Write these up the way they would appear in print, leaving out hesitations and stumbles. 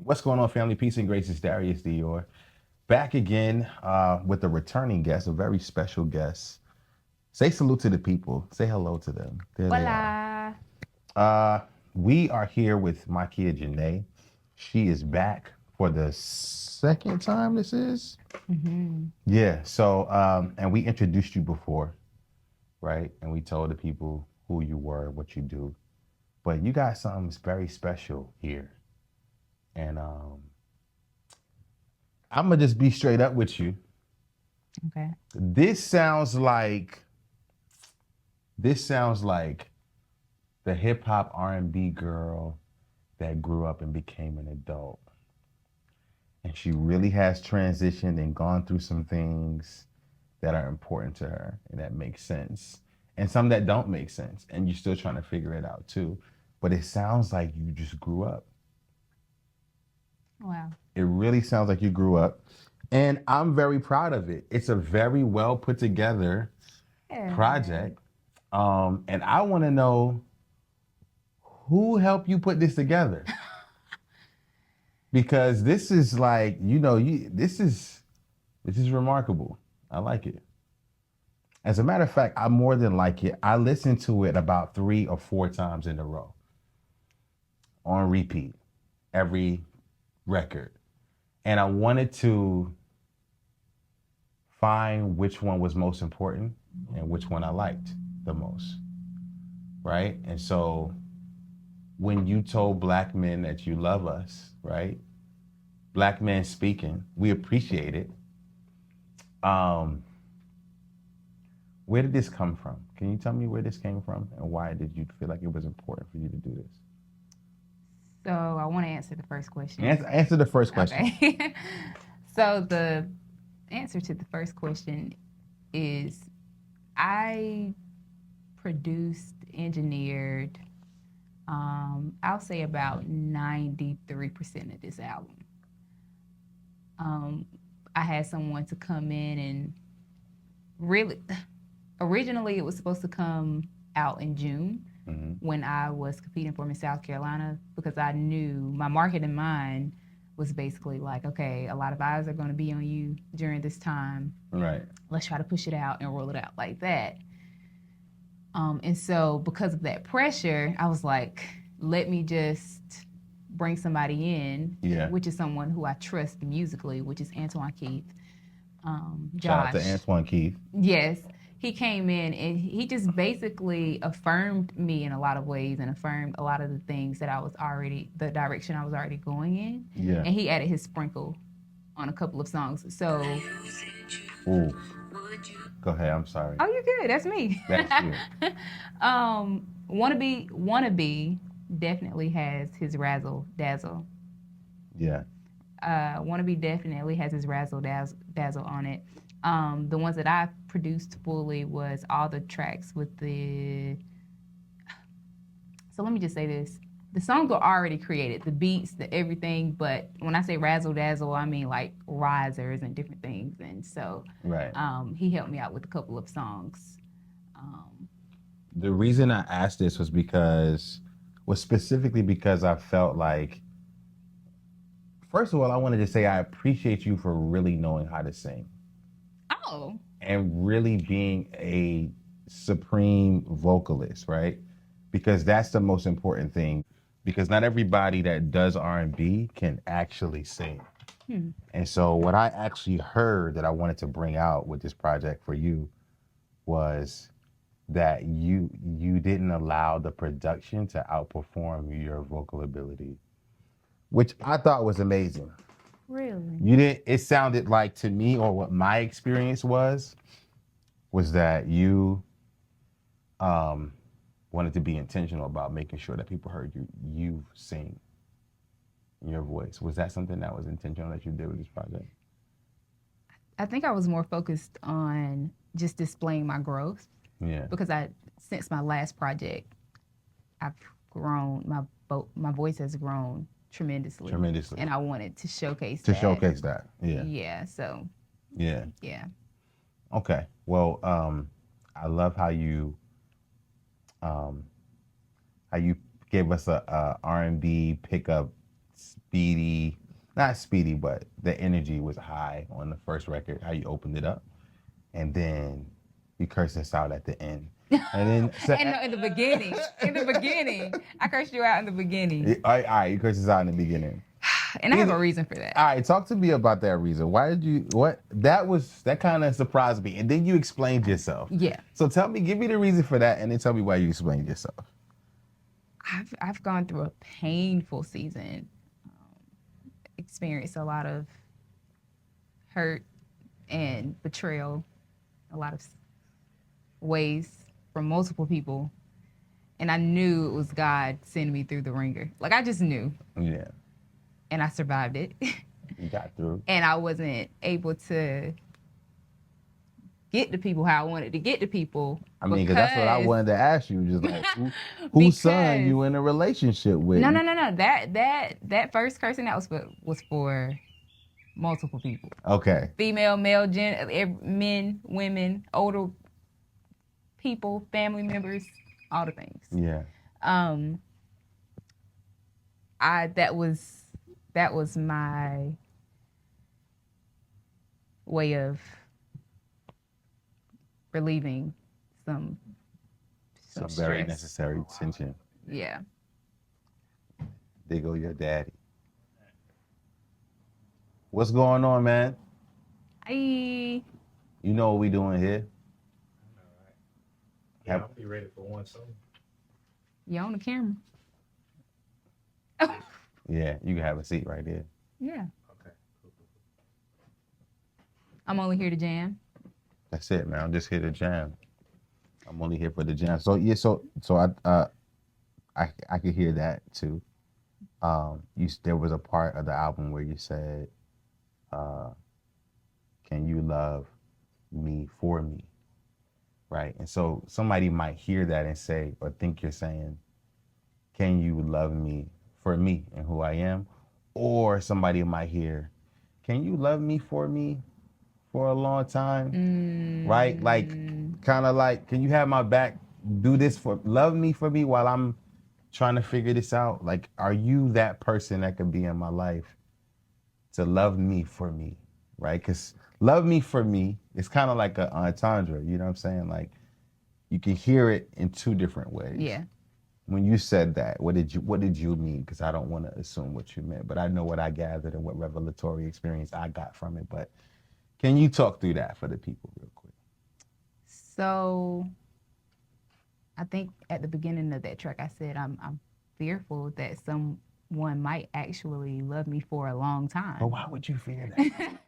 What's going on, family? Peace and grace. It's Darius Dior. Back again with a returning guest, a very special guest. Say salute to the people. Say hello to them. There they are. Hola. Uh, we are here with Mikeya Janee. She is back for the second time this is. Mm-hmm. Yeah, so, and we introduced you before, right? And we told the people who you were, what you do. But you got something very special here. And I'm going to just be straight up with you. Okay. This sounds like the hip hop R&B girl that grew up and became an adult. And she really has transitioned and gone through some things that are important to her and that make sense. And some that don't make sense. And you're still trying to figure it out too. But it sounds like you just grew up. Wow. It really sounds like you grew up. And I'm very proud of it. It's a very well put together Yeah. project. And I want to know who helped you put this together. Because this is like, this is remarkable. I like it. As a matter of fact, I more than like it. I listened to it about 3 or 4 times in a row on repeat, every record. And I wanted to find which one was most important and which one I liked the most. Right? And so when you told black men that you love us, right? Black men speaking, we appreciate it. Where did this come from? Can you tell me where this came from and why did you feel like it was important for you to do this? So I want to answer the first question. Answer the first question. Okay. So the answer to the first question is I produced, engineered, I'll say about 93% of this album. I had someone to come in and really, originally it was supposed to come out in June when I was competing for Miss South Carolina because I knew my market in mind was basically like, okay, a lot of eyes are going to be on you during this time. Right. Let's try to push it out and roll it out like that. And so because of that pressure, I was like, let me just bring somebody in, which is someone who I trust musically, which is Antoine Keith. Josh. Shout out to Antoine Keith. Yes. He came in and he just basically affirmed me in a lot of ways and affirmed a lot of the things that the direction I was already going in. Yeah. And he added his sprinkle on a couple of songs. So. Ooh. Go ahead. I'm sorry. Oh, you're good. That's me. That's you. Wannabe definitely has his razzle dazzle. Yeah. Wannabe definitely has his razzle dazzle on it. The ones that I produced fully was all the tracks with the. So let me just say this: the songs were already created, the beats, the everything. But when I say razzle dazzle, I mean like risers and different things. And so, right. He helped me out with a couple of songs. The reason I asked this was specifically because I felt like. First of all, I wanted to say I appreciate you for really knowing how to sing. Oh. And really being a supreme vocalist, right? Because that's the most important thing. Because not everybody that does R&B can actually sing. And so what I actually heard that I wanted to bring out with this project for you was that you didn't allow the production to outperform your vocal ability, which I thought was amazing. Really? You didn't. It sounded like to me, or what my experience was that you wanted to be intentional about making sure that people heard you sing your voice. Was that something that was intentional that you did with this project? I think I was more focused on just displaying my growth. Yeah. Because since my last project, I've grown. My voice has grown tremendously. And I wanted to showcase that. Yeah. Yeah. So. Yeah. Yeah. Okay. Well, I love how you gave us a R&B pickup speedy, not speedy, but the energy was high on the first record, how you opened it up. And then you cursed us out at the end. And then In the beginning. In the beginning. I cursed you out in the beginning. all right, you cursed us out in the beginning. And I have a reason for that. All right, talk to me about that reason. Why did you, that kind of surprised me. And then you explained yourself. Yeah. So give me the reason for that, and then tell me why you explained yourself. I've gone through a painful season, experienced a lot of hurt and betrayal, a lot of ways from multiple people, and I knew it was God sending me through the ringer. Like, I just knew. Yeah. And I survived it. You got through. And I wasn't able to get to people how I wanted to get to people. I mean, because that's what I wanted to ask you. Just like, whose son you in a relationship with? No. That first cursing that was for multiple people. Okay. Female, male, men, women, older people, family members, all the things. Yeah. That was my way of relieving some very stress. necessary tension. Yeah. There go your daddy. What's going on, man? You know what we doing here? Yeah, I'll be ready for one soon. You on the camera? Yeah, you can have a seat right there. Yeah. Okay. Cool. I'm only here to jam. That's it, man. I'm just here to jam. I'm only here for the jam. So yeah, so I could hear that too. There was a part of the album where you said, "Can you love me for me?" Right? And so somebody might hear that and say, or think you're saying, "Can you love me for me and who I am?" Or somebody might hear, "Can you love me for a long time?" Right? Like, kind of like, can you have my back? Love me for me while I'm trying to figure this out. Like, are you that person that could be in my life to love me for me? Right? Because love me for me is kind of like an entendre. You know what I'm saying? Like, you can hear it in two different ways. Yeah. When you said that, what did you mean? Because I don't want to assume what you meant, but I know what I gathered and what revelatory experience I got from it. But can you talk through that for the people real quick? So I think at the beginning of that track, I said I'm fearful that someone might actually love me for a long time. But why would you fear that?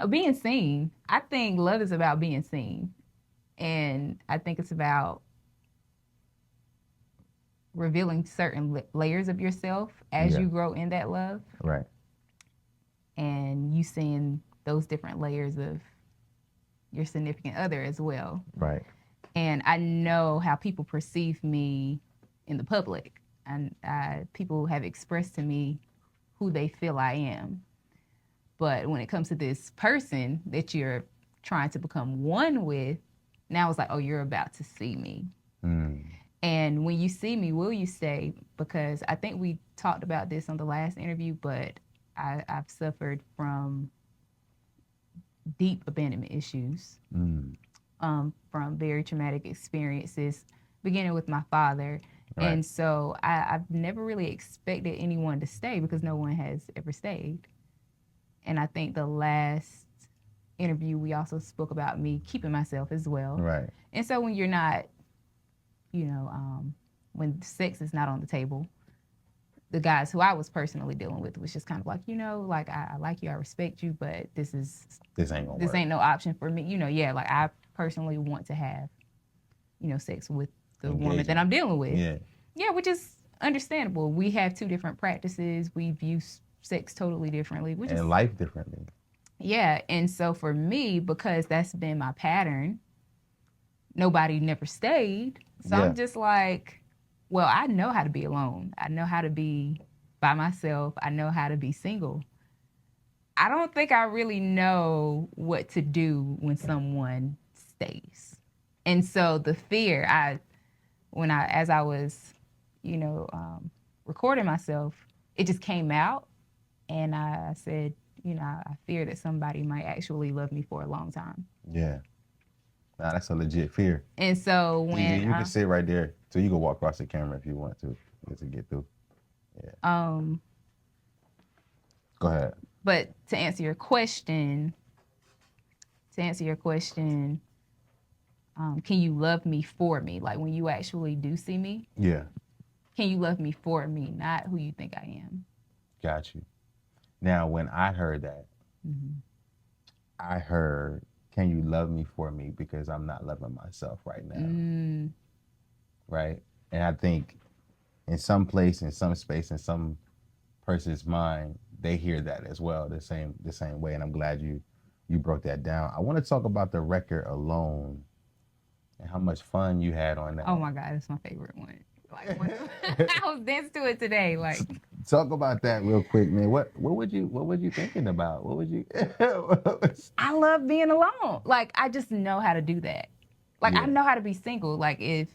Being seen. I think love is about being seen. And I think it's about revealing certain layers of yourself as you grow in that love. Right. And you seeing those different layers of your significant other as well. Right. And I know how people perceive me in the public. And people have expressed to me who they feel I am. But when it comes to this person that you're trying to become one with, now it's like, oh, you're about to see me. And when you see me, will you stay? Because I think we talked about this on the last interview, but I've suffered from deep abandonment issues, from very traumatic experiences, beginning with my father. Right. And so I've never really expected anyone to stay because no one has ever stayed. And I think the last interview, we also spoke about me keeping myself as well. Right. And so when you're not, when sex is not on the table, the guys who I was personally dealing with was just kind of like, I like you, I respect you, but this ain't no option for me. Like I personally want to have, sex with the woman that I'm dealing with. Yeah. Yeah, which is understandable. We have two different practices. We view sex totally differently. And life differently. Yeah, and so for me, because that's been my pattern, nobody never stayed. So I'm just like, well, I know how to be alone. I know how to be by myself. I know how to be single. I don't think I really know what to do when someone stays. And so the fear, as I was, recording myself, it just came out, and I said, you know, I fear that somebody might actually love me for a long time. Yeah. Nah, that's a legit fear. And so You when can sit right there. So you can walk across the camera if you want to get through. Go ahead. But to answer your question, can you love me for me? Like when you actually do see me, Yeah. can you love me for me, not who you think I am? Got you. Now, when I heard that, Mm-hmm. I heard, can you love me for me because I'm not loving myself right now? Right? And I think in some place, in some space, in some person's mind, they hear that as well, the same way. And I'm glad you broke that down. I want to talk about the record Alone and how much fun you had on that. Oh my God, that's my favorite one. Like I was dancing to it today. Like talk about that real quick, man. What were you thinking about? What would you I love being alone. Like I just know how to do that. Like I Yeah. know how to be single. Like if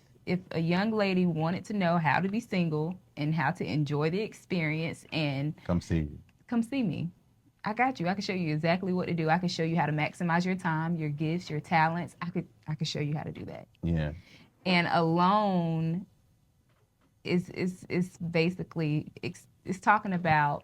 a young lady wanted to know how to be single and how to enjoy the experience and come see you. come see me. I got you. I can show you exactly what to do. I can show you how to maximize your time, your gifts, your talents. I could show you how to do that. Yeah. And Alone is basically it's talking about,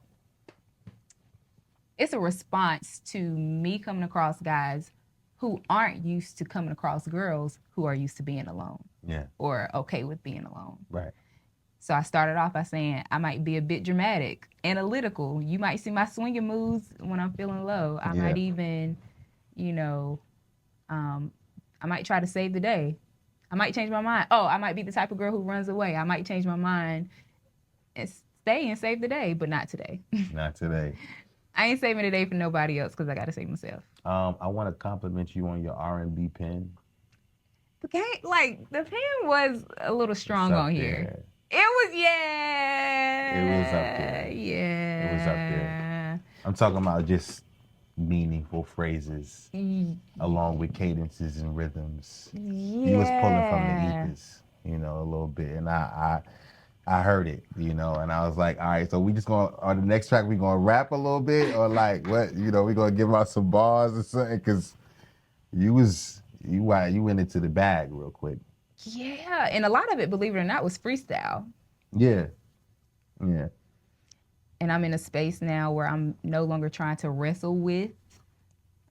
it's a response to me coming across guys who aren't used to coming across girls who are used to being alone. Yeah. Or okay with being alone. Right. So I started off by saying I might be a bit dramatic, analytical. You might see my swinging moves when I'm feeling low. I might even, you know, I might try to save the day. I might change my mind. Oh, I might be the type of girl who runs away. I might change my mind and stay and save the day, but not today. Not today. I ain't saving the day for nobody else because I got to save myself. I want to compliment you on your R&B pen. The pen was a little strong on here. It was, yeah. It was up there. Yeah. It was up there. I'm talking about just meaningful phrases along with cadences and rhythms. Yeah. You was pulling from the ethos, you know, a little bit. And I heard it, you know, and I was like, all right, so we just going, on the next track, we going to rap a little bit or like what, you know, we going to give out some bars or something? Because you went into the bag real quick. Yeah, and a lot of it, believe it or not, was freestyle. Yeah. Yeah. And I'm in a space now where I'm no longer trying to wrestle with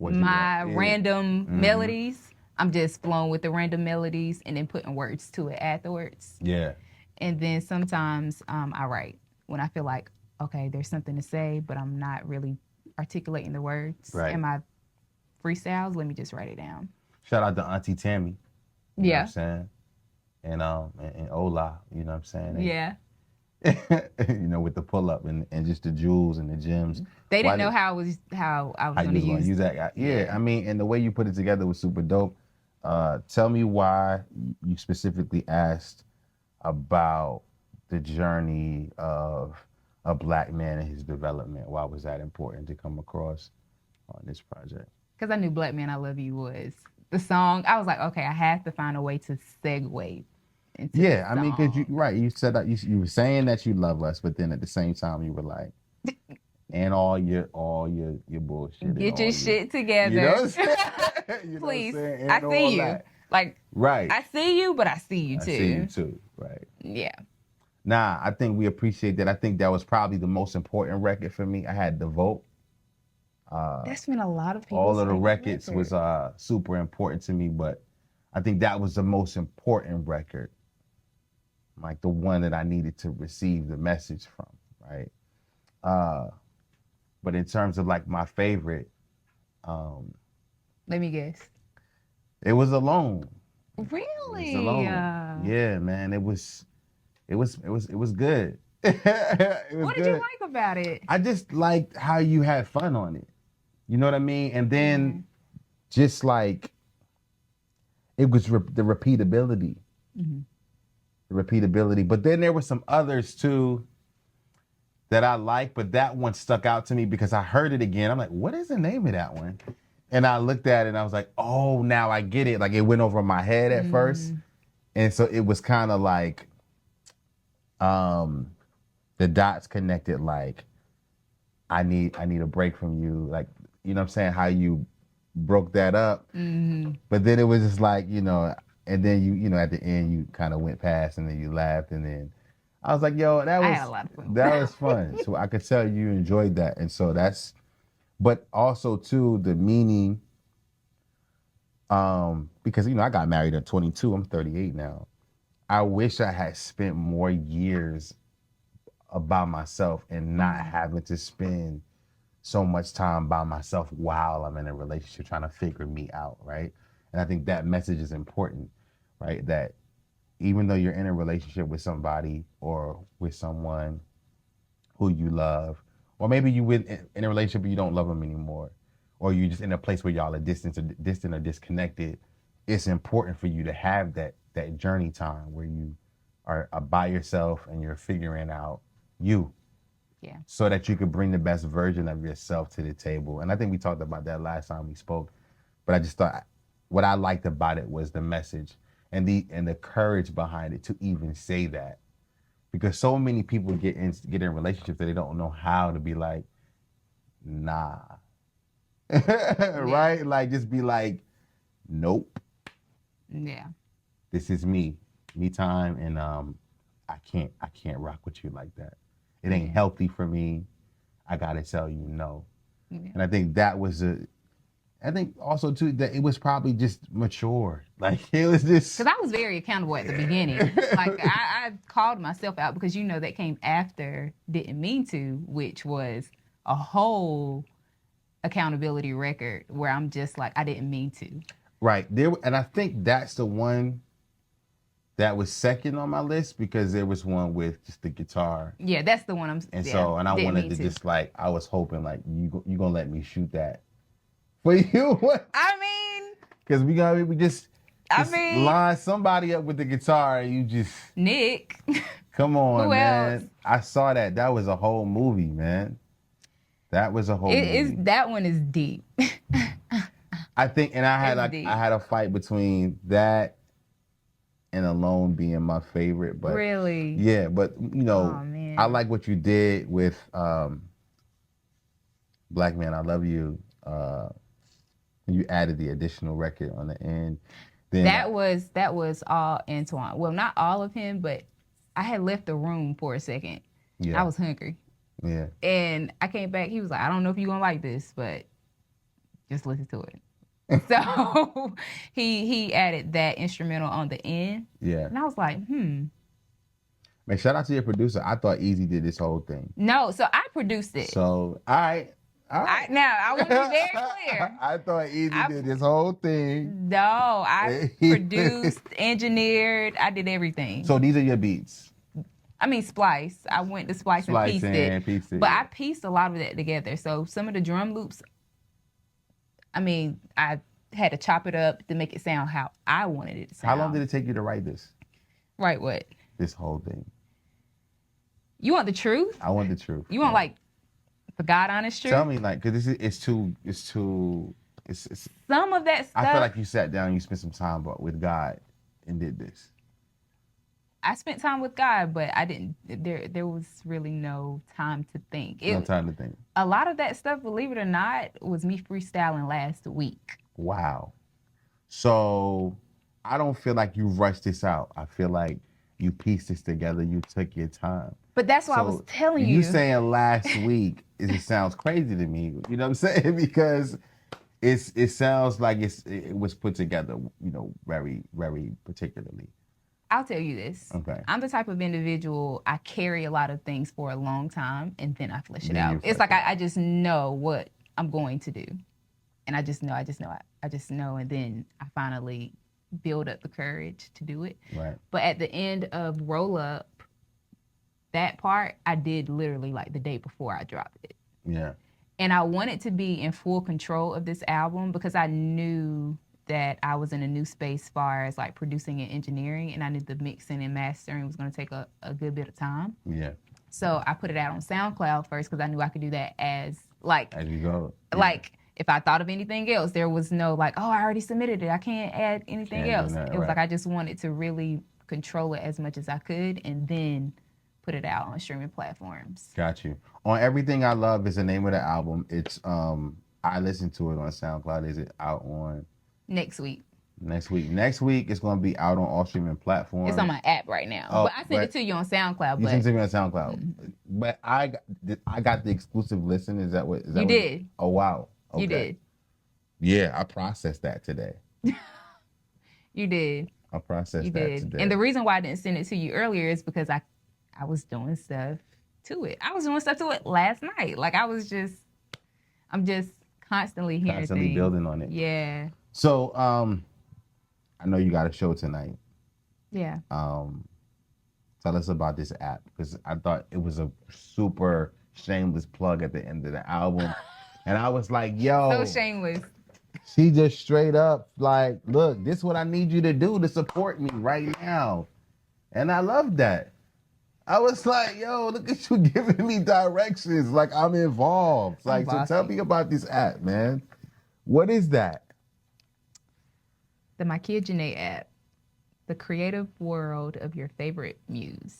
my random melodies. I'm just flowing with the random melodies and then putting words to it afterwards. Yeah. And then sometimes I write when I feel like, okay, there's something to say, but I'm not really articulating the words. Right. And my freestyles, let me just write it down. Shout out to Auntie Tammy. You know Yeah. what I'm saying? And Ola, you know what I'm saying? Yeah. You know, with the pull up and just the jewels and the gems. They didn't know how I was going to use that. Yeah, I mean, and the way you put it together was super dope. Tell me why you specifically asked about the journey of a Black man and his development. Why was that important to come across on this project? Because I knew Black Man I Love You was the song. I was like, okay, I have to find a way to segue into Yeah, I the mean, because song. you said that you were saying that you love us, but then at the same time you were like, and all your bullshit. Get your shit together. You know what I'm saying? You know what I'm Please. saying? I And see all you. that. Like, Right. I see you, but I see you too. I see you too. Right. Yeah. Nah, I think we appreciate that. I think that was probably the most important record for me. I had The Vote. That's been a lot of people. All of the records was super important to me, but I think that was the most important record. Like the one that I needed to receive the message from, right? But in terms of like my favorite, let me guess. it was Alone. Really? It was Alone. Yeah, man. It was good. What did you like about it? I just liked how you had fun on it. You know what I mean? And then just like it was the repeatability. Mm-hmm. The repeatability. But then there were some others too that I liked, but that one stuck out to me because I heard it again. I'm like, what is the name of that one? And I looked at it and I was like, oh, now I get it. Like it went over my head at first. And so it was kind of like the the dots connected. Like, I need a break from you. Like, you know what I'm saying? How you broke that up. Mm-hmm. But then it was just like, and then you at the end you kind of went past and then you laughed and then I was like, yo, I had a lot of fun. that was fun. So I could tell you enjoyed that. And so but also too, the meaning, because, I got married at 22, I'm 38 now. I wish I had spent more years by myself and not having to spend so much time by myself while I'm in a relationship trying to figure me out, right? And I think that message is important, right? That even though you're in a relationship with somebody or with someone who you love, or maybe you in a relationship but you don't love them anymore, or you're just in a place where y'all are distant or disconnected, it's important for you to have that journey time where you are by yourself and you're figuring out you. Yeah. So that you could bring the best version of yourself to the table. And I think we talked about that last time we spoke. But I just thought what I liked about it was the message and the courage behind it to even say that. Because so many people get in relationships that they don't know how to be like, nah. Right? Like, just be like, nope. Yeah. This is me time, and I can't rock with you like that. It ain't healthy for me. I gotta tell you no. Yeah. And I think that was I think also too that it was probably just mature. Like, it was just because I was very accountable at the beginning. Like, I called myself out because that came after didn't mean to, which was a whole accountability record where I'm just like, I didn't mean to. Right there, and I think that's the one that was second on my list because there was one with just the guitar. Yeah, that's the one I wanted to just like, I was hoping like you gonna let me shoot that for you. I mean, because we just line somebody up with the guitar and you just Nick. Come on, Who man. else? I saw that. That was a whole movie, man. That was a whole movie. That one is deep. I think, and I had a fight between that and Alone being my favorite, but really, yeah, but I like what you did with Black Man I Love You. You added the additional record on the end. Then that was all Antoine. Well, not all of him, but I had left the room for a second. Yeah. I was hungry. Yeah. And I came back. He was like, I don't know if you're gonna like this, but just listen to it. So he added that instrumental on the end. Yeah. And I was like, Man, shout out to your producer. I thought Easy did this whole thing. No, so I produced it. So now I want to be very clear. I thought Easy did this whole thing. No, I produced, engineered, I did everything. So these are your beats. I mean, splice. I went to splice and pieced it. But I pieced a lot of that together. So some of the drum loops, I had to chop it up to make it sound how I wanted it to sound. How long did it take you to write this? Write what? This whole thing. You want the truth? I want the truth. You want like the God honest truth? Tell me, like, because it's too. Some of that stuff. I feel like you sat down, and you spent some time with God, and did this. I spent time with God, but I didn't. There was really no time to think. No time to think. A lot of that stuff, believe it or not, was me freestyling last week. Wow. So I don't feel like you rushed this out. I feel like you pieced this together. You took your time. But that's what I was telling you. You saying last week, it sounds crazy to me. You know what I'm saying? Because it sounds like it was put together, very, very particularly. I'll tell you this. Okay. I'm the type of individual, I carry a lot of things for a long time and then I flesh it out. It's like I just know what I'm going to do. And I just know. And then I finally build up the courage to do it. Right. But at the end of Roll Up, that part, I did literally like the day before I dropped it. Yeah. And I wanted to be in full control of this album because I knew that I was in a new space as far as like producing and engineering, and I knew the mixing and mastering was going to take a good bit of time. Yeah. So I put it out on SoundCloud first because I knew I could do that as you go. Yeah. Like if I thought of anything else, there was no like, oh, I already submitted it, I can't add anything else. It was like I just wanted to really control it as much as I could and then put it out on streaming platforms. Got you. On Everything I Love is the name of the album. It's I listened to it on SoundCloud. Is it out on Next week. next week? Next week it's gonna be out on all streaming platforms. It's on my app right now. Oh, but I sent it to you on SoundCloud. You But sent it to me on SoundCloud. But I got the exclusive listen. Is that what? Is that you what, did. Oh wow. Okay. You did. Yeah, I processed that today. You did. I processed You that did. today. And the reason why I didn't send it to you earlier is because I was doing stuff to it. I was doing stuff to it last night. Like I'm just constantly hearing Constantly things. building on it. Yeah. So I know you got a show tonight. Yeah. Tell us about this app, because I thought it was a super shameless plug at the end of the album. And I was like, yo. So shameless. She just straight up like, look, this is what I need you to do to support me right now. And I love that. I was like, yo, look at you giving me directions. Like I'm involved. Like, so tell me about this app, man. What is that? The Mikeya Janee app. The creative world of your favorite muse.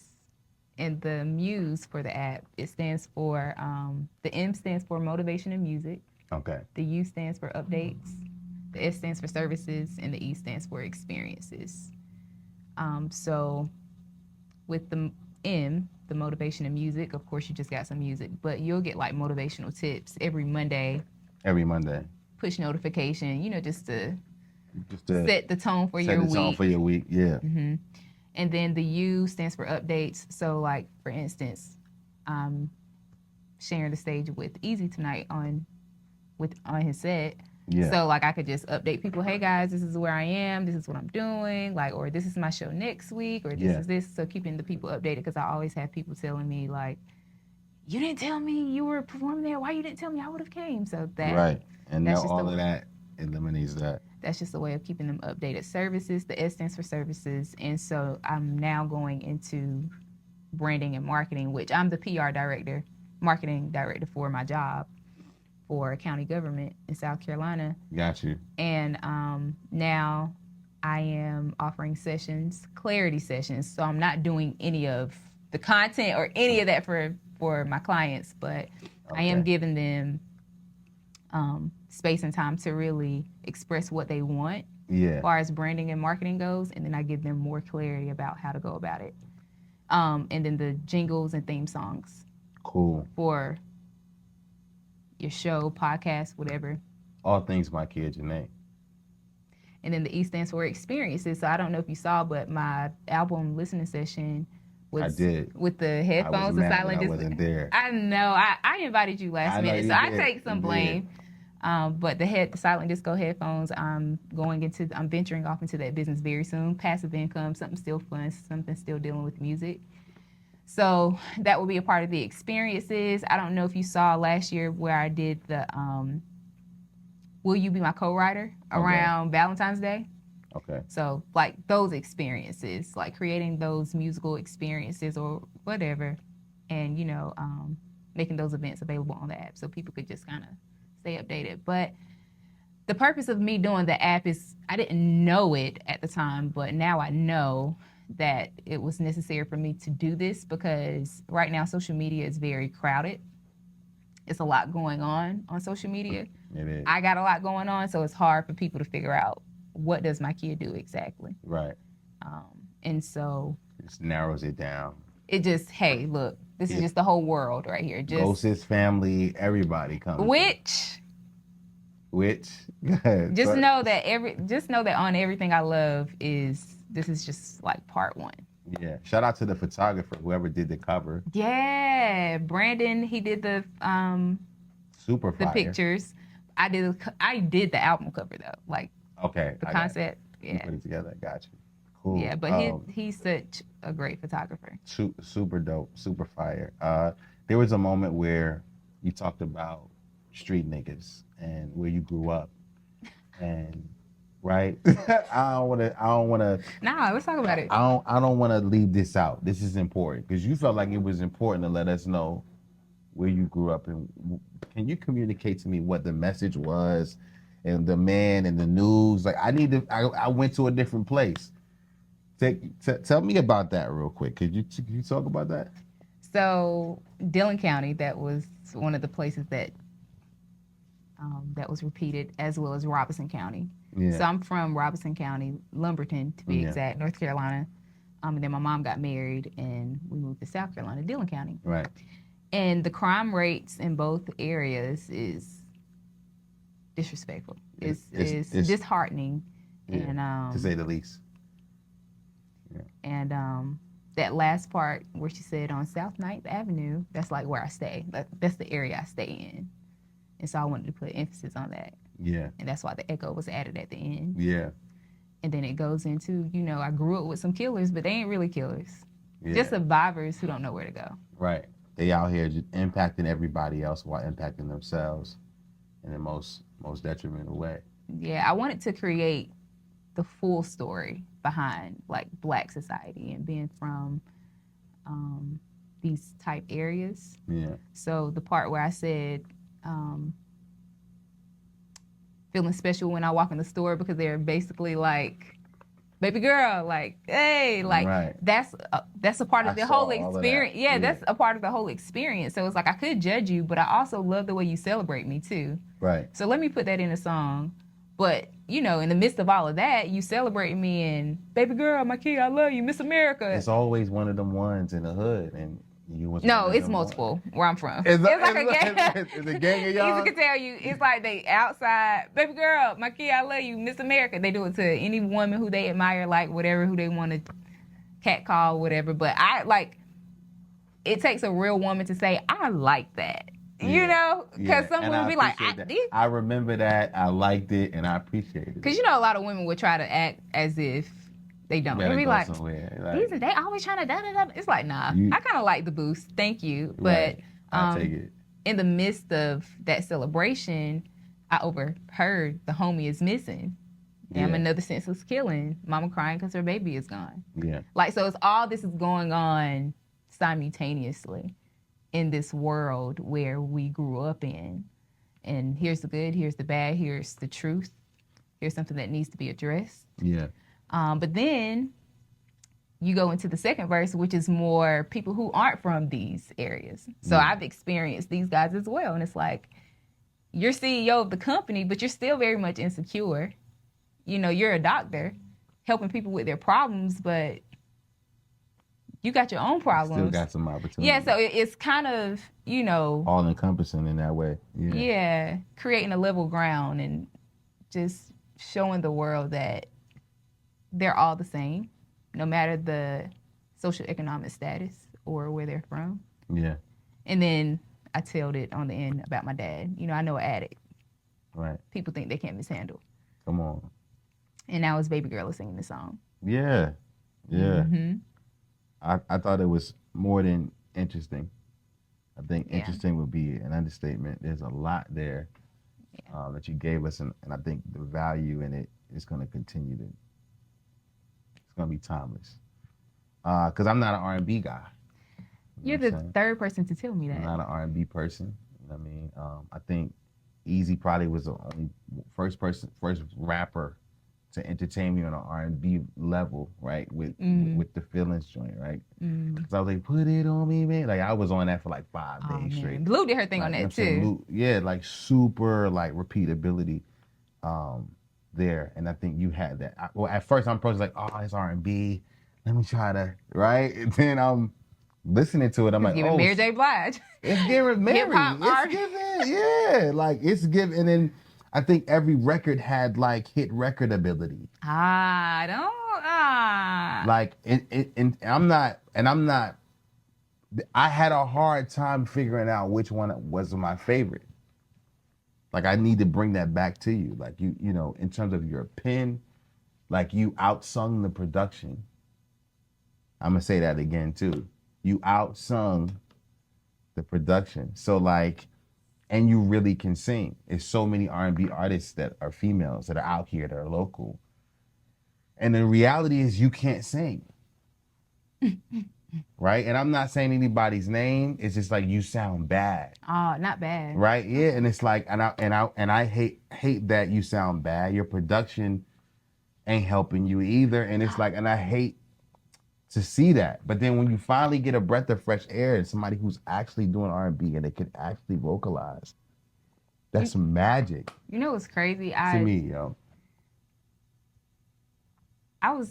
And the muse for the app, it stands for, the M stands for motivation and music. Okay. The U stands for updates. The S stands for services. And the E stands for experiences. So with the M, the motivation and music, of course, you just got some music, but you'll get like motivational tips every Monday. Every Monday. Push notification, just to set the tone for your week. Set the tone for your week, yeah. Mm-hmm. And then the U stands for updates. So, like, for instance, I'm sharing the stage with Easy tonight on his set. Yeah. So, like, I could just update people, hey, guys, this is where I am. This is what I'm doing. Like, or this is my show next week. Or this is this. So, keeping the people updated, because I always have people telling me, like, you didn't tell me you were performing there. Why you didn't tell me? I would have came. So, that. Right. And now just all of that eliminates that. That's just a way of keeping them updated. Services, the S stands for services. And so I'm now going into branding and marketing, which I'm the PR director, marketing director for my job for county government in South Carolina. Got you. And now I am offering sessions, clarity sessions. So I'm not doing any of the content or any of that for my clients, but I am giving them space and time to really express what they want as far as branding and marketing goes, and then I give them more clarity about how to go about it. And then the jingles and theme songs. Cool. For your show, podcast, whatever. All things Mikeya Janee. And then the E stands for experiences. So I don't know if you saw, but my album listening session was I did. With the headphones and silent I wasn't there. I know. I invited you last minute, so I take some blame. But the silent disco headphones, I'm venturing off into that business very soon. Passive income, something still fun, something still dealing with music. So that will be a part of the experiences. I don't know if you saw last year where I did the Will You Be My Co-Writer around Valentine's Day? Okay. So like those experiences, like creating those musical experiences or whatever, and making those events available on the app so people could just kind of stay updated. But the purpose of me doing the app is, I didn't know it at the time, but now I know that it was necessary for me to do this, because right now social media is very crowded. It's a lot going on social media. It is. I got a lot going on, so it's hard for people to figure out what does Mikeya do exactly. Right. And so it just narrows it down. It just, hey, look, this is just the whole world right here. Just Ghost's family, everybody comes. Which? Just know that on Everything I Love this is just like part one. Yeah. Shout out to the photographer, whoever did the cover. Yeah, Brandon, he did the super fire. The pictures. I did the album cover though, like the concept. Yeah. You put it together. Got you. Cool. Yeah, but he's such a great photographer. Super dope, super fire. There was a moment where you talked about street niggas and where you grew up, and right. I don't want to. Nah, let's talk about it. I don't want to leave this out. This is important because you felt like it was important to let us know where you grew up, and can you communicate to me what the message was, and the man and the news? Like I went to a different place. Tell me about that real quick. Could you talk about that? So Dillon County, that was one of the places that was repeated, as well as Robeson County. Yeah. So I'm from Robeson County, Lumberton to be Yeah. exact, North Carolina. And then my mom got married and we moved to South Carolina, Dillon County. Right. And the crime rates in both areas is disrespectful. It's disheartening. Yeah, And to say the least. and that last part where she said on South 9th Avenue, that's like where I stay. That's the area I stay in. And so I wanted to put emphasis on that. Yeah. And that's why the echo was added at the end. Yeah. And then it goes into, I grew up with some killers, but they ain't really killers. Yeah. Just survivors who don't know where to go. Right. They out here just impacting everybody else while impacting themselves in the most detrimental way. Yeah, I wanted to create the full story behind like Black society and being from these type areas. Yeah. So the part where I said feeling special when I walk in the store because they're basically like, baby girl, like, hey, like Right. that's a part of I the saw whole all of that. experience. Yeah, Yeah. that's a part of the whole experience. So it's like I could judge you, but I also love the way you celebrate me too. Right. So let me put that in a song. But, in the midst of all of that, you celebrate me and, baby girl, Mikeya, I love you, Miss America. It's always one of them ones in the hood, and you was. No, one of it's them multiple where I'm from. It's like a gang. It's a gang of y'all. I can tell you, it's like they outside, baby girl, Mikeya, I love you, Miss America. They do it to any woman who they admire, like whatever, who they want to catcall, whatever. But it takes a real woman to say, I like that. Yeah. Because some And women I be like, appreciate that. I remember that. I liked it, and I appreciated it. because a lot of women would try to act as if they don't. Better They'd be go like, somewhere. they always trying to da-da-da. It's like, nah, You- I kind of like the boost. Thank you. But Right. I take it. in the midst of that celebration, I overheard the homie is missing. Damn, Yeah. another senseless killing. Mama crying because her baby is gone. Yeah. Like, so it's all this is going on simultaneously in this world where we grew up in. And here's the good, here's the bad, here's the truth. Here's something that needs to be addressed. Yeah. But then you go into the second verse, which is more people who aren't from these areas. So Yeah. I've experienced these guys as well. And it's like, you're CEO of the company, but you're still very much insecure. You're a doctor helping people with their problems, but you got your own problems. Still got some opportunity. Yeah, so it's kind of, all encompassing in that way. Yeah. yeah, creating a level ground and just showing the world that they're all the same, no matter the social economic status or where they're from. Yeah. And then I told it on the end about my dad. I know an addict. Right. People think they can't mishandle. Come on. And now it's Baby Girl is singing the song. Yeah. Yeah. Mm-hmm. I thought it was more than interesting. I think Yeah. interesting would be an understatement. There's a lot there that you gave us, and I think the value in it is going to continue to. It's going to be timeless. Because I'm not an R&B guy. You're know what the I'm saying? third person to tell me I'm that. not an R&B person. You know what I mean? I think Easy probably was the only first rapper to entertain me on an R&B level, right? With the Feelings joint, right? Because I was like, put it on me, man. Like I was on that for like 5 Oh, days man. straight. Blue did her thing on Like, you know that what I'm saying? too. Yeah, like super like repeatability there. And I think you had that. Well, at first I'm probably like, oh, it's R&B. Let me try to, right? And then I'm listening to it. I'm like, Giving oh, Mary J. Blige. it's giving Mary. Hip-hop It's art. giving, yeah. Like it's giving. And then I think every record had like hit record ability. Like, and I'm not. I had a hard time figuring out which one was my favorite. Like, I need to bring that back to you. Like, you know, in terms of your pen, like you outsung the production. I'm gonna say that again too. You outsung the production. So like, and you really can sing. There's so many R&B artists that are females that are out here that are local. And the reality is you can't sing. Right? And I'm not saying anybody's name. It's just like you sound bad. Oh, not bad. Right? Yeah. And it's like, and I hate that you sound bad. Your production ain't helping you either. And it's like, and I hate to see that. But then when you finally get a breath of fresh air and somebody who's actually doing R&B and they can actually vocalize, that's magic You know what's crazy? to me, yo. I'm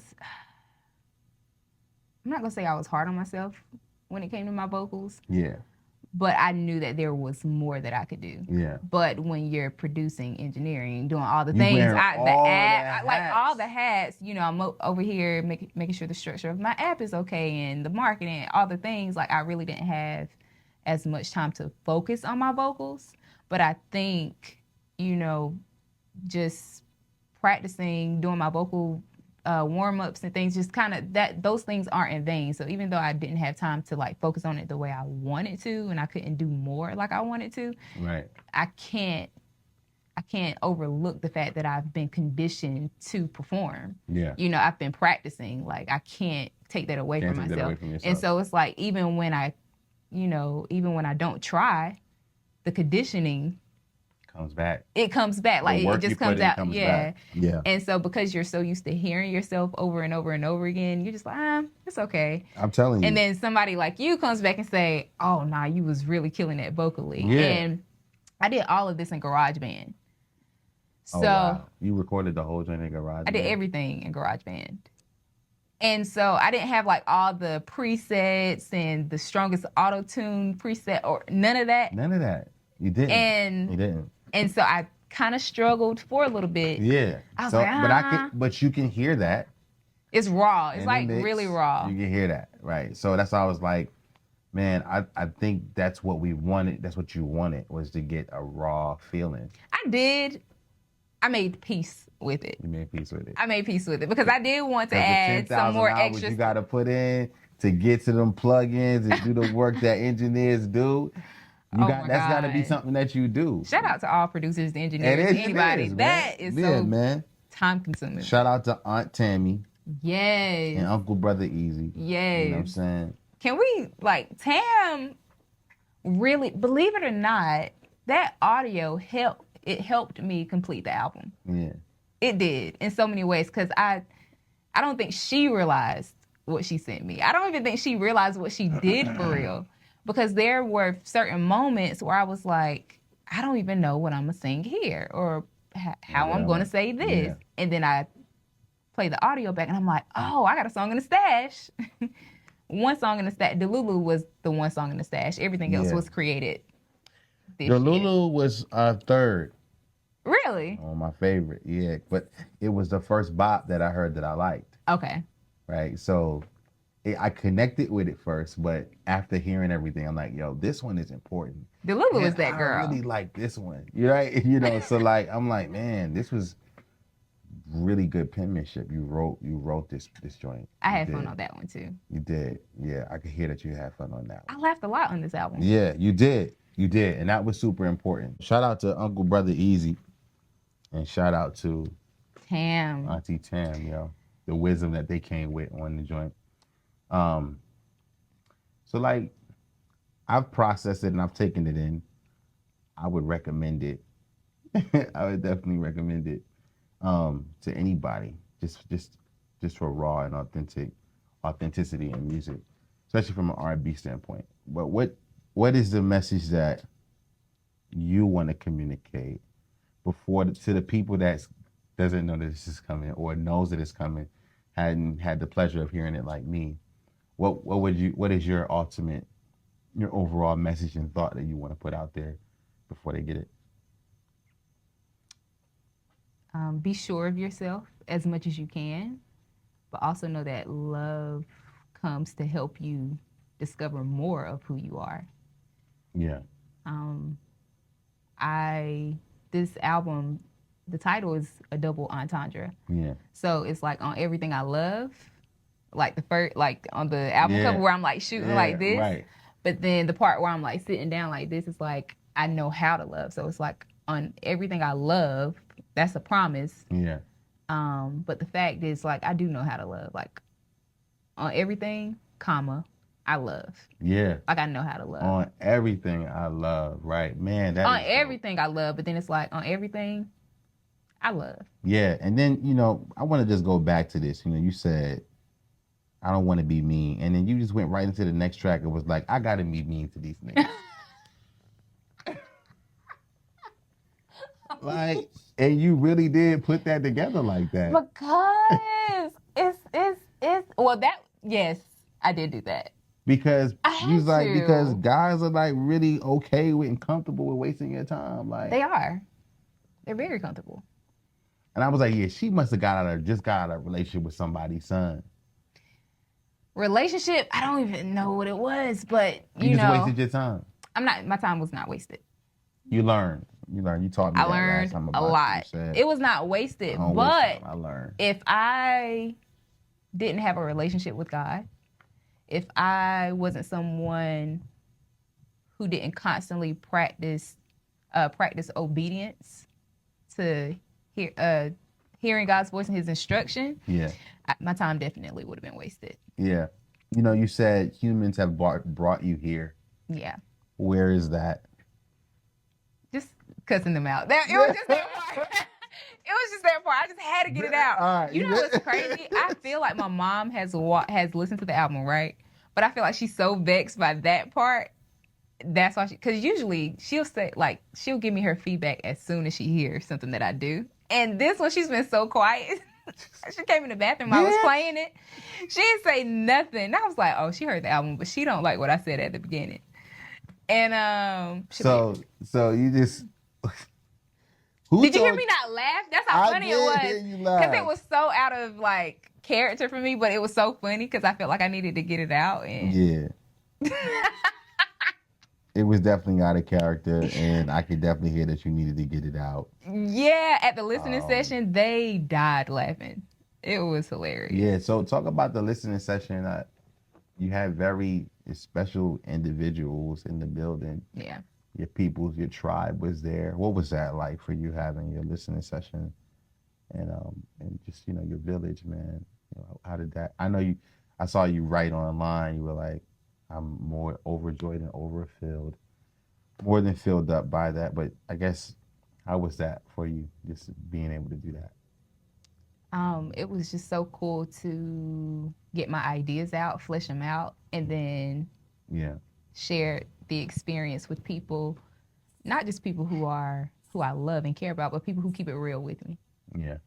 not gonna say I was hard on myself when it came to my vocals, Yeah, but I knew that there was more that I could do. yeah. But when you're producing, engineering, doing all the You things, wearing all the like all hats. the hats, you know, I'm over here making sure the structure of my app is okay and the marketing, all the things. Like I really didn't have as much time to focus on my vocals. But I think, you know, just practicing, doing my vocal warm-ups and things, just kind of those things aren't in vain. So even though I didn't have time to like focus on it the way I wanted to, and I couldn't do more like I wanted to, Right. I can't overlook the fact that I've been conditioned to perform. Yeah. You know, I've been practicing. Like I can't take that away Can't from take that myself. away from yourself. And so it's like even when I don't try, the conditioning Comes back. it comes back. Like The work it just you comes put in out. comes Yeah. back. Yeah. And so because you're so used to hearing yourself over and over and over again, you're just like, it's okay. I'm telling you. And then somebody like you comes back and say, oh, nah, you was really killing it vocally. Yeah. And I did all of this in GarageBand. So wow. You recorded the whole joint in garage. I did everything in GarageBand. And so I didn't have like all the presets and the strongest auto-tune preset or none of that. None of that. You didn't. You didn't. And so I kind of struggled for a little bit. Yeah. I was like, but you can hear that. It's raw. It's in like the mix. really raw. You can hear that, right? So that's why I was like, man, I think that's what we wanted. That's what you wanted, was to get a raw feeling. I did. I made peace with it. You made peace with it. I made peace with it because I did want to The add some 10,000 more hours extra. you got to put in to get to them plugins and do the work that engineers do. That's got to be God. something that you do. Shout out to all producers, engineers, anybody. That is so man. time consuming. Shout out to Aunt Tammy Yes. and Uncle Brother Easy. Yes. You know what I'm saying? Can we, like, Tam, really, believe it or not, that audio helped me complete the album. Yeah. It did in so many ways because I don't think she realized what she sent me. I don't even think she realized what she did for real, because there were certain moments where I was like, I don't even know what I'm gonna sing here or how I'm gonna say this. Yeah. And then I play the audio back and I'm like, oh, I got a song in the stash. One song in the stash. Delulu was the one song in the stash. Everything else was created this year. Delulu was third. Really? On my favorite, yeah. But it was the first bop that I heard that I liked, Okay. right? So I connected with it first, but after hearing everything, I'm like, yo, this one is important. Delulu is that girl. I really like this one, right? You know, so like, I'm like, man, this was really good penmanship. You wrote this joint. I had fun on that one too. You did, yeah. I could hear that you had fun on that one. I laughed a lot on this album. Yeah, you did, and that was super important. Shout out to Uncle Brother Easy. And shout out to Tam. Auntie Tam, yo. The wisdom that they came with on the joint. So like, I've processed it and I've taken it in. I would recommend it. I would definitely recommend it to anybody. Just for raw and authenticity in music, especially from an R&B standpoint. But what is the message that you want to communicate to the people that doesn't know that this is coming or knows that it's coming, hadn't had the pleasure of hearing it like me? What is your overall message and thought that you want to put out there before they get it? Be sure of yourself as much as you can, but also know that love comes to help you discover more of who you are. Yeah. This album, the title is a double entendre. Yeah. So it's like on Everything I Love, like the first, like on the album cover where I'm like shooting like this. Right. But then the part where I'm like sitting down like this is like, I know how to love. So it's like on Everything I Love, that's a promise. Yeah. But the fact is, like, I do know how to love. Like on everything, I love. Yeah. Like I know how to love. On everything I love, right? Man, that On is everything I love, but then it's like on everything I love. Yeah, and then, I want to just go back to this. You said I don't want to be mean. And then you just went right into the next track and was like, I gotta be mean to these niggas. Like, and you really did put that together like that. Because it's well that yes, I did do that. Because I had he's like, to. because guys are like really okay with and comfortable with wasting your time. Like They are. They're very comfortable. and I was like, yeah, she must have got out of a relationship with somebody's son. Relationship, I don't even know what it was, but You just know, wasted your time. my time was not wasted. You learned. You taught me I that last learned time a about lot. You said, It was not wasted, I don't waste but time, I learned. if I didn't have a relationship with God, if I wasn't someone who didn't constantly practice obedience to hearing God's voice and His instruction, Yeah. my time definitely would have been wasted. Yeah. You said humans have brought you here. Yeah. Where is that? Just cussing them out. It was just that part. It was just that part. I just had to get it out. All right, You know what's crazy? I feel like my mom has listened to the album, right? But I feel like she's so vexed by that part. That's why because usually she'll say, like, she'll give me her feedback as soon as she hears something that I do. And this one, she's been so quiet. She came in the bathroom, I was playing it. She didn't say nothing. I was like, oh, she heard the album, but she don't like what I said at the beginning. And So you just did you hear me not laugh? That's how funny it was. Hear you laugh. Because it was so out of like character for me, but it was so funny because I felt like I needed to get it out. And yeah. It was definitely out of character, and I could definitely hear that you needed to get it out. Yeah, at the listening session, they died laughing. It was hilarious. Yeah, so talk about the listening session. You had very special individuals in the building. Yeah. Your peoples, your tribe was there. What was that like for you having your listening session, and just your village, man? How did that? I saw you write online. You were like, I'm more overjoyed and overfilled, more than filled up by that. But I guess, how was that for you, just being able to do that? It was just so cool to get my ideas out, flesh them out, and then share the experience with people, not just people who I love and care about, but people who keep it real with me. Yeah.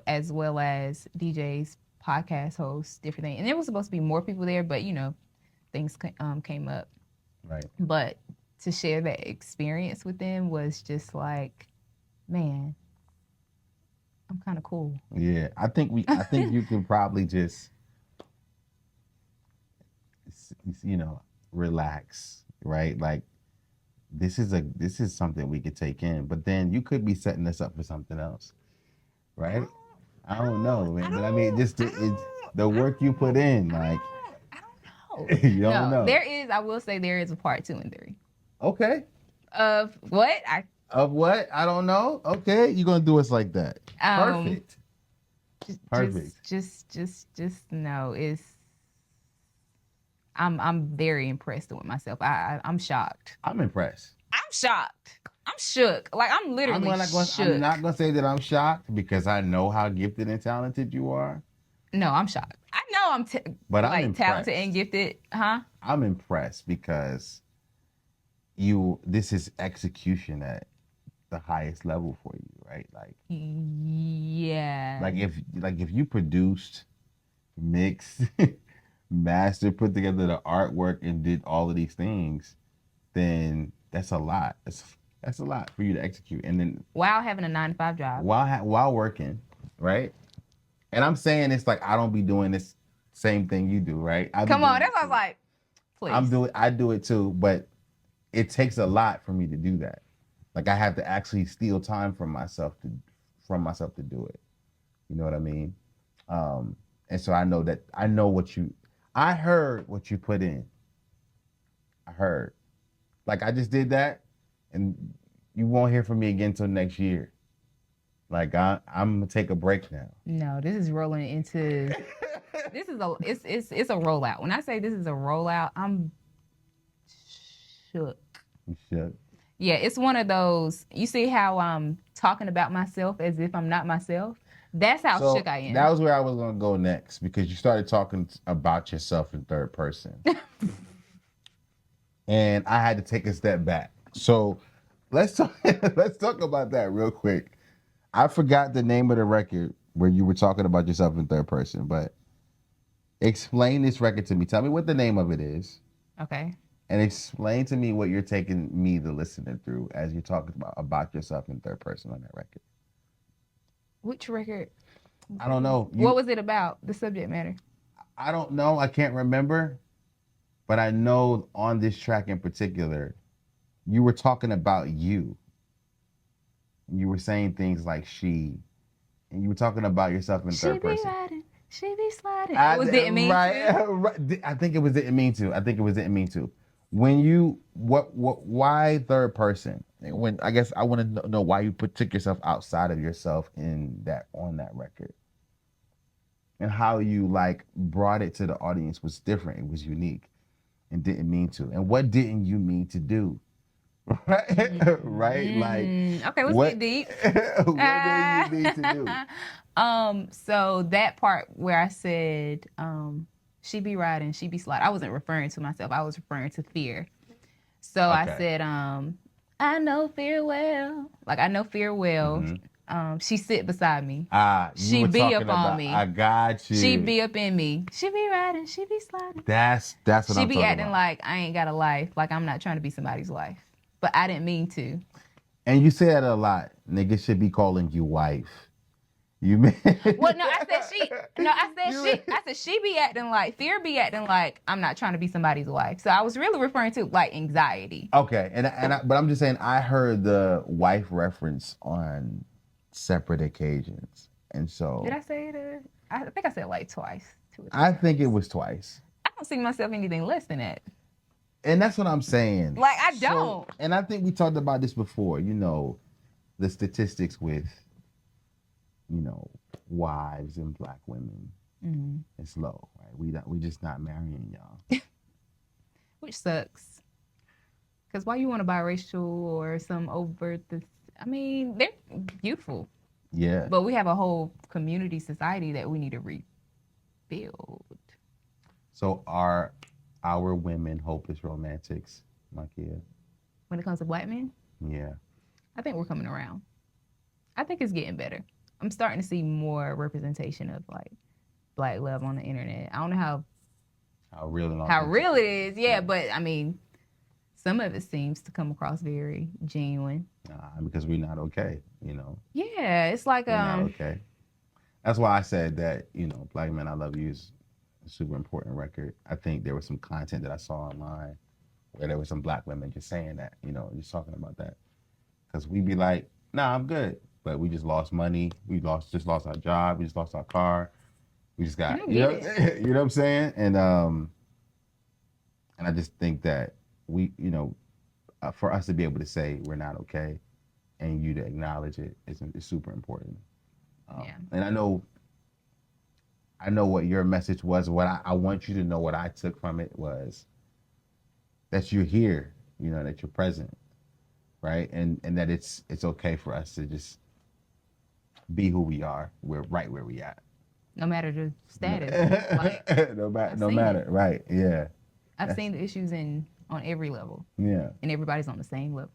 As well as DJs, podcast hosts, different things. And there was supposed to be more people there, but things came up. Right. But to share that experience with them was just like, man, I'm kind of cool. Yeah, I think you can probably just, relax, right? Like, this is something we could take in, but then you could be setting this up for something else, right? I don't know, man. But I mean, just the work you put in, like. You don't know. I will say there is a part 2 and 3. Okay. Of what? Of what? I don't know. Okay, you're gonna do us like that. Perfect. Perfect. Just know I'm very impressed with myself. I'm shocked. I'm impressed. I'm shocked. I'm shook. Like I'm literally shook. I'm not gonna say that I'm shocked because I know how gifted and talented you are. No, I'm shocked. I know I'm talented and gifted, huh? I'm impressed because this is execution at the highest level for you, right? Like, yeah. Like if you produced, mixed, mastered, put together the artwork, and did all of these things, then that's a lot. That's a lot for you to execute, and then while having a 9-to-5 job, while working, right? And I'm saying it's like I don't be doing this same thing you do, right? Come on, that's what I was like. Please. I do it too, but it takes a lot for me to do that. Like I have to actually steal time from myself to do it. You know what I mean? And so I heard what you put in. I heard. Like I just did that, and you won't hear from me again until next year. Like I'm gonna take a break now. No, this is rolling into. It's a rollout. When I say this is a rollout, I'm shook. You shook. Yeah, it's one of those. You see how I'm talking about myself as if I'm not myself. That's how So shook I am. that was where I was gonna go next because you started talking about yourself in third person, and I had to take a step back. So let's talk. Let's talk about that real quick. I forgot the name of the record where you were talking about yourself in third person, but explain this record to me. Tell me what the name of it is, Okay. and explain to me what you're taking me, the listener, through as you're talking about yourself in third person on that record. Which record? I don't know. What was it about? The subject matter. I don't know. I can't remember, but I know on this track in particular, you were talking about you. You were saying things like she, and you were talking about yourself in She third be person. riding, she be sliding. It was didn't mean right, to. right. I think it was didn't mean to. I think it was didn't mean to. When you why third person? When I guess I want to know why you took yourself outside of yourself in that on that record, and how you like brought it to the audience was different. It was unique, and didn't mean to. And what didn't you mean to do? Right, right. Like Okay, let's what? get deep. What did you need to do? So that part where I said, she be riding, she be sliding. I wasn't referring to myself. I was referring to fear. So I Okay. said, I know fear well. Like I know fear well. She sit beside me. She You were be talking up on about. me. I got you. She be up in me. She be riding, she be sliding. That's what She I'm be talking acting about. like I ain't got a life. Like I'm not trying to be somebody's wife. But I didn't mean to. And you say that a lot. Niggas should be calling you wife. You mean? Well, no, I said she. No, I said she. I said she be acting like fear be acting like I'm not trying to be somebody's wife. So I was really referring to like anxiety. Okay, but I'm just saying I heard the wife reference on separate occasions, and so Did I say it? I think I said it like twice. I think it was twice. I don't see myself anything less than that. And that's what I'm saying. Like I don't. And I think we talked about this before. You know, the statistics with, you know, wives and black women. Mm-hmm. It's low, right? We just not marrying y'all. Which sucks. Because why you want a biracial or some overt? I mean, they're beautiful. Yeah. But we have a whole community, society that we need to rebuild. So are our women hopeless romantics, Mikeya? When it comes to black men, Yeah. I think we're coming around. I think it's getting better. I'm starting to see more representation of like black love on the internet. I don't know How real and how authentic. real it is, yeah, but I mean, some of it seems to come across very genuine. Because we're not okay, you know. Yeah, it's like We're not okay. That's why I said that, you know, Black Men I Love You is a super important record. I think there was some content that I saw online where there was some black women just saying that, you know, just talking about that. Because we'd be like, nah, I'm good. But we just lost money. We just lost our job. We just lost our car. We just got, you know, you know what I'm saying? And I just think that we, you know, for us to be able to say we're not okay and you to acknowledge it is super important. And I know what your message was. What I want you to know what I took from it was that you're here, you know, that you're present, right? And that it's okay for us to just be who we are. We're right where we at. no matter the status. Like, no matter, right? Yeah. I've seen the issues on every level. Yeah. And everybody's on the same level.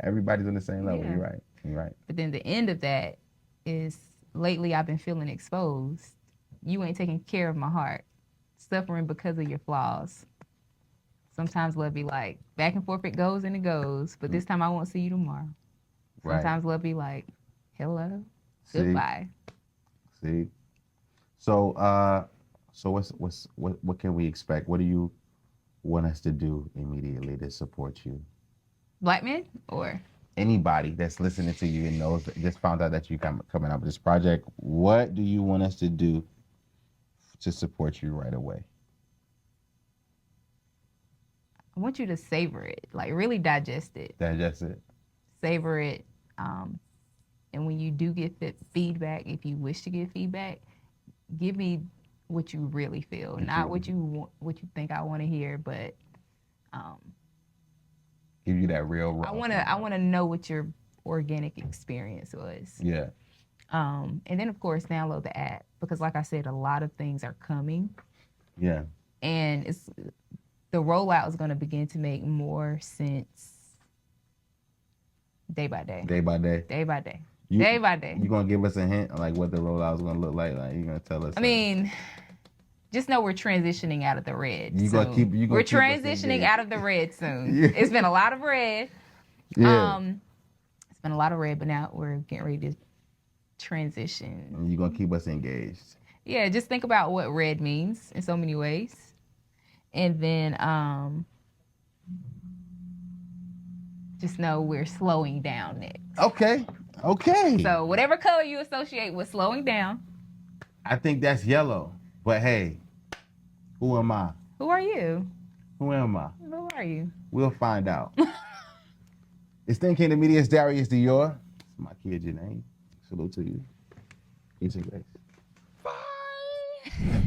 Everybody's on the same level. Yeah. You're right. You're right. But then the end of that is lately I've been feeling exposed. You ain't taking care of my heart. Suffering because of your flaws. Sometimes love be like, back and forth it goes and it goes, but this time I won't see you tomorrow. Sometimes love be like, hello, goodbye. See? So what can we expect? What do you want us to do immediately to support you? Black men or? Anybody that's listening to you and knows just found out that you coming up with this project, what do you want us to do to support you right away? I want you to savor it, like really digest it. Digest it. Savor it. And when you do get feedback, if you wish to get feedback, give me what you really feel, not what you think I want to hear, but give you that real raw. I want to know what your organic experience was. Yeah. And then of course download the app because like I said, a lot of things are coming Yeah. and the rollout is going to begin to make more sense day by day. Day by day. Day by day. You, Day by day. You gonna give us a hint like what the rollout is gonna look like? Like you gonna tell us? I mean, just know we're transitioning out of the red. You gonna keep. We're transitioning out of the red soon. Yeah. It's been a lot of red. Yeah. It's been a lot of red, but now we're getting ready to transition. And you gonna keep us engaged. Yeah, just think about what red means in so many ways, and then just know we're slowing down next. Okay. Okay. So whatever color you associate with slowing down. I think that's yellow. But hey, who am I? Who are you? Who am I? Who are you? We'll find out. It's Thinking the Media's Darius Dior. It's Mikeya Janee. Salute to you. Peace and grace. Bye.